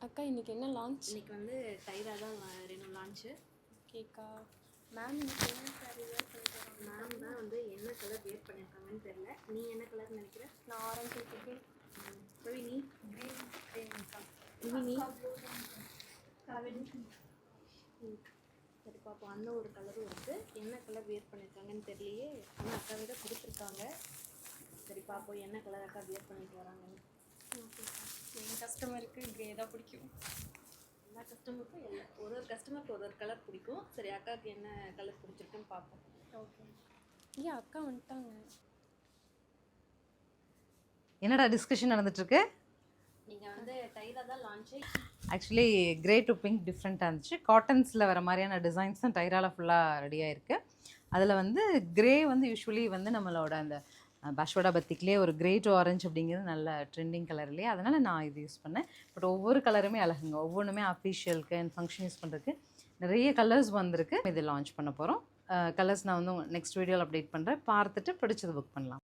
அக்கா இன்னைக்கு என்ன லான்ச்? இன்னைக்கு வந்து டைரா தான் ரெனோ லான்ச்சு. ஓகேக்கா. மேம் இன்னைக்கு என்ன சாரி வேர் பண்ணிருக்காங்க? மேம் தான் வந்து என்ன கலர் வேர் பண்ணியிருக்காங்கன்னு தெரியல. நீ என்ன கலர் நினைக்கிற? நான் ஆரஞ்சு எடுத்துக்கேன். நீ கிரீன்க்கா. நீ சரி பார்ப்போம். அந்த ஒரு கலரும் இருக்குது. என்ன கலர் வேர் பண்ணியிருக்காங்கன்னு தெரியலையே. ஆனால் அக்கா விட கொடுத்துருக்காங்க. சரி பார்ப்போம் என்ன கலர் அக்கா வேர் பண்ணிட்டு வராங்கன்னு. ஓகேக்கா. என் கஸ்டமருக்கு கிரே தான் பிடிக்கும். எல்லா கஸ்டமருக்கும் ஒரு கஸ்டமருக்கு ஒரு கலர் பிடிக்கும். சரி அக்காவுக்கு என்ன கலர் பிடிச்சிருக்குன்னு பார்ப்போம். ஓகே. ஏன் அக்கா வந்துட்டாங்க? என்னடா டிஸ்கஷன் நடந்துட்டுருக்கு? நீங்கள் வந்து டைரா தான் launch. Actually grey to pink டிஃப்ரெண்ட்டாக இருந்துச்சு. காட்டன்ஸில் வர மாதிரியான டிசைன்ஸ் தான் டைராவில் ஃபுல்லாக ரெடியாக இருக்குது. அதில் வந்து கிரே வந்து யூஸ்வலி வந்து நம்மளோட அந்த பஷ்வடா பத்திக்லேயே ஒரு கிரே டு ஆரஞ்சு அப்படிங்கிறது நல்ல ட்ரெண்டிங் கலர் இல்லையா, அதனால் நான் இது யூஸ் பண்ணேன். பட் ஒவ்வொரு கலருமே அழகுங்க. ஒவ்வொன்றுமே அஃபீஷியலுக்கு அண்ட் ஃபங்க்ஷன் யூஸ் பண்ணுறதுக்கு நிறைய கலர்ஸ் வந்திருக்கு. இது லான்ச் பண்ண போகிறோம். கலர்ஸ் நான் வந்து நெக்ஸ்ட் வீடியோவில் அப்டேட் பண்ணுறேன். பார்த்துட்டு பிடிச்சது புக் பண்ணலாம்.